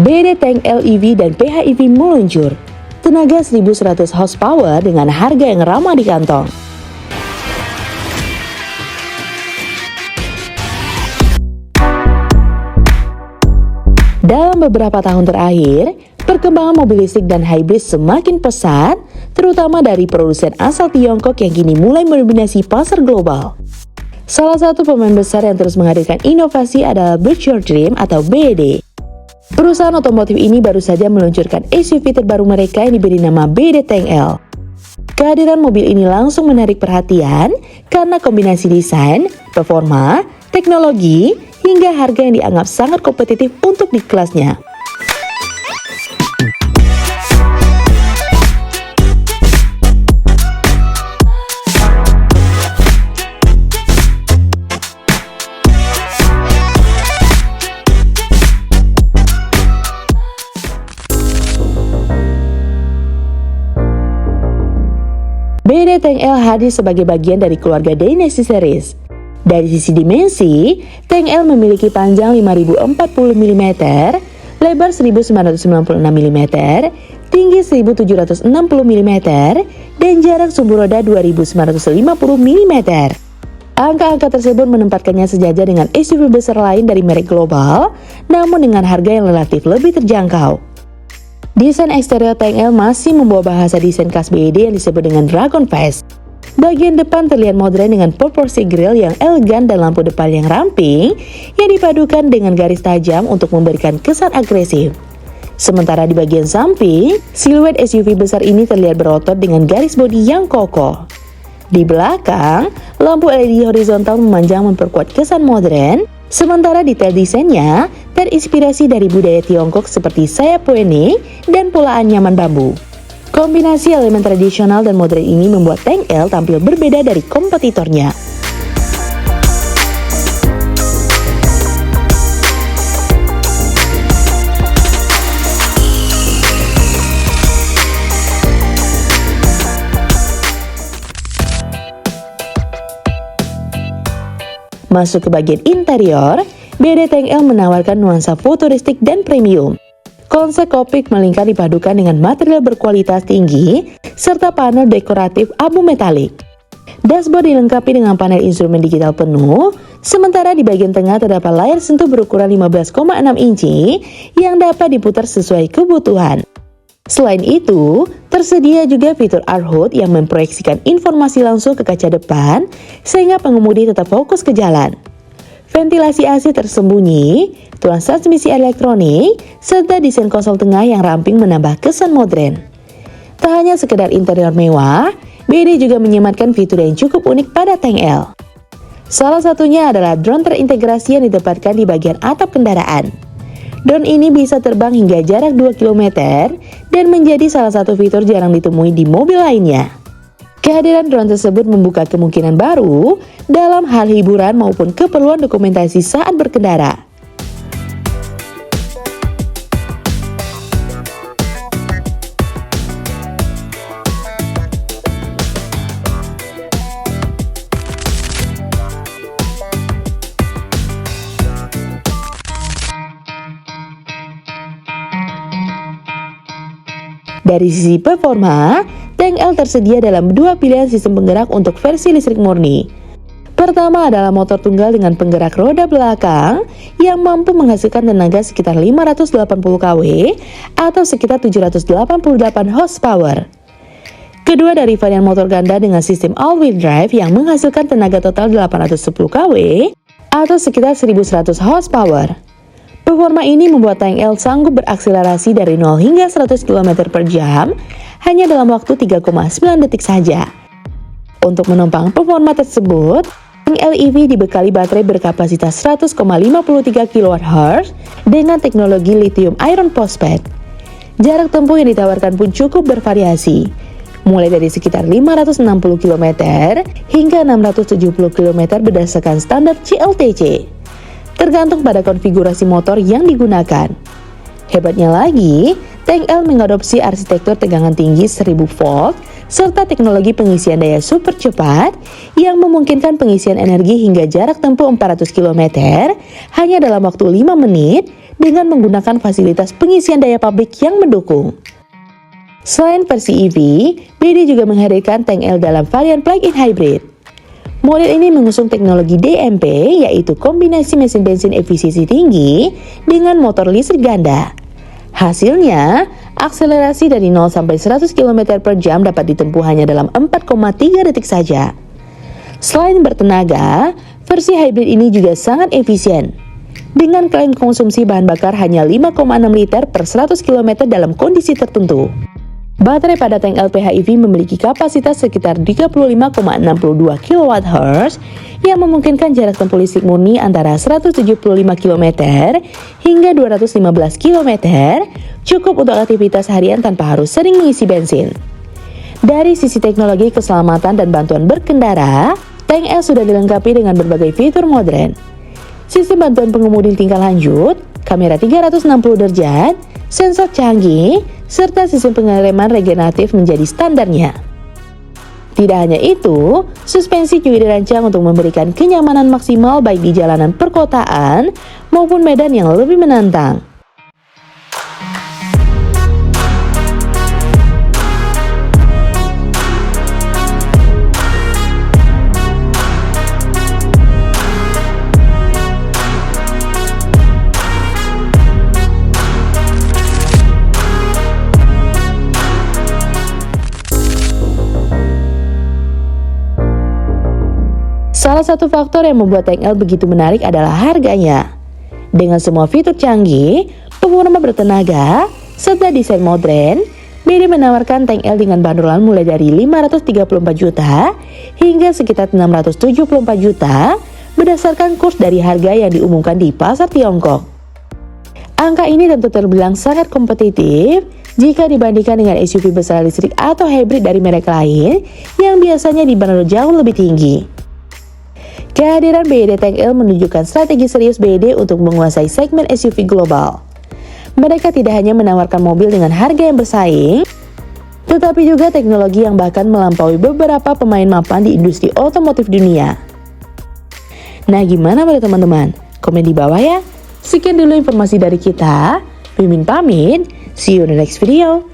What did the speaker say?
BD Tank LEV dan PHEV meluncur. Tenaga 1100 horsepower dengan harga yang ramah di kantong. Dalam beberapa tahun terakhir, perkembangan mobil listrik dan hybrid semakin pesat, terutama dari produsen asal Tiongkok yang kini mulai mendominasi pasar global. Salah satu pemain besar yang terus menghadirkan inovasi adalah Build Your Dream atau BYD. Perusahaan otomotif ini baru saja meluncurkan SUV terbaru mereka yang diberi nama BYD Tank L. Kehadiran mobil ini langsung menarik perhatian karena kombinasi desain, performa, teknologi, hingga harga yang dianggap sangat kompetitif untuk di kelasnya. BYD Tank L hadir sebagai bagian dari keluarga Dynasty Series. Dari sisi dimensi, Tank L memiliki panjang 5040 mm, lebar 1996 mm, tinggi 1760 mm, dan jarak sumbu roda 2950 mm. Angka-angka tersebut menempatkannya sejajar dengan SUV besar lain dari merek global, namun dengan harga yang relatif lebih terjangkau. Desain eksterior Tank L masih membawa bahasa desain khas BYD yang disebut dengan Dragon Face. Bagian depan terlihat modern dengan proporsi grill yang elegan dan lampu depan yang ramping yang dipadukan dengan garis tajam untuk memberikan kesan agresif. Sementara di bagian samping, siluet SUV besar ini terlihat berotot dengan garis bodi yang kokoh. Di belakang, lampu LED horizontal memanjang memperkuat kesan modern, sementara detail desainnya terinspirasi dari budaya Tiongkok seperti sayap poni dan pola anyaman bambu. Kombinasi elemen tradisional dan modern ini membuat Tank L tampil berbeda dari kompetitornya. Masuk ke bagian interior, BYD Tank L menawarkan nuansa futuristik dan premium. Konsep kokpit melingkar dipadukan dengan material berkualitas tinggi, serta panel dekoratif abu metalik. Dashboard dilengkapi dengan panel instrumen digital penuh, sementara di bagian tengah terdapat layar sentuh berukuran 15,6 inci yang dapat diputar sesuai kebutuhan. Selain itu, tersedia juga fitur R-Hood yang memproyeksikan informasi langsung ke kaca depan sehingga pengemudi tetap fokus ke jalan. Ventilasi AC tersembunyi, tulang transmisi elektronik, serta desain konsol tengah yang ramping menambah kesan modern. Tak hanya sekedar interior mewah, BYD juga menyematkan fitur yang cukup unik pada Tank L. Salah satunya adalah drone terintegrasi yang ditempatkan di bagian atap kendaraan. Drone ini bisa terbang hingga jarak 2 km dan menjadi salah satu fitur jarang ditemui di mobil lainnya. Kehadiran drone tersebut membuka kemungkinan baru dalam hal hiburan maupun keperluan dokumentasi saat berkendara. Dari sisi performa, Tank L tersedia dalam dua pilihan sistem penggerak untuk versi listrik murni. Pertama adalah motor tunggal dengan penggerak roda belakang yang mampu menghasilkan tenaga sekitar 580 kW atau sekitar 788 horsepower. Kedua dari varian motor ganda dengan sistem all-wheel drive yang menghasilkan tenaga total 810 kW atau sekitar 1100 horsepower. Performa ini membuat Tank L sanggup berakselerasi dari 0 hingga 100 km per jam hanya dalam waktu 3,9 detik saja. Untuk menopang performa tersebut, Tank L EV dibekali baterai berkapasitas 100,53 kWh dengan teknologi lithium iron phosphate. Jarak tempuh yang ditawarkan pun cukup bervariasi, mulai dari sekitar 560 km hingga 670 km berdasarkan standar CLTC. Tergantung pada konfigurasi motor yang digunakan. Hebatnya lagi, Tank L mengadopsi arsitektur tegangan tinggi 1000 volt serta teknologi pengisian daya super cepat yang memungkinkan pengisian energi hingga jarak tempuh 400 km hanya dalam waktu 5 menit dengan menggunakan fasilitas pengisian daya publik yang mendukung. Selain versi EV, BD juga menghadirkan tank L dalam varian plug-in hybrid. Model ini mengusung teknologi DMP, yaitu kombinasi mesin bensin efisiensi tinggi dengan motor listrik ganda. Hasilnya, akselerasi dari 0 sampai 100 km per jam dapat ditempuh hanya dalam 4,3 detik saja. Selain bertenaga, versi hybrid ini juga sangat efisien. Dengan klaim konsumsi bahan bakar hanya 5,6 liter per 100 km dalam kondisi tertentu. Baterai pada tank LPHEV memiliki kapasitas sekitar 35,62 kWh yang memungkinkan jarak tempuh listrik murni antara 175 km hingga 215 km, cukup untuk aktivitas harian tanpa harus sering mengisi bensin. Dari sisi teknologi, keselamatan, dan bantuan berkendara, tank L sudah dilengkapi dengan berbagai fitur modern. Sistem bantuan pengemudi tingkat lanjut, kamera 360 derajat, sensor canggih, serta sistem pengereman regeneratif menjadi standarnya. Tidak hanya itu, suspensi juga dirancang untuk memberikan kenyamanan maksimal baik di jalanan perkotaan maupun medan yang lebih menantang. Salah satu faktor yang membuat tank L begitu menarik adalah harganya. Dengan semua fitur canggih, penggunaan bertenaga, serta desain modern, BD menawarkan tank L dengan bandrolan mulai dari 534 juta hingga sekitar 674 juta berdasarkan kurs dari harga yang diumumkan di pasar Tiongkok. Angka ini tentu terbilang sangat kompetitif jika dibandingkan dengan SUV besar listrik atau hybrid dari merek lain yang biasanya dibanderol jauh lebih tinggi. Kehadiran BYD Tank L menunjukkan strategi serius BYD untuk menguasai segmen SUV global. Mereka tidak hanya menawarkan mobil dengan harga yang bersaing, tetapi juga teknologi yang bahkan melampaui beberapa pemain mapan di industri otomotif dunia. Nah, gimana menurut teman-teman? Komen di bawah ya. Sekian dulu informasi dari kita. Mimin pamit. See you in the next video.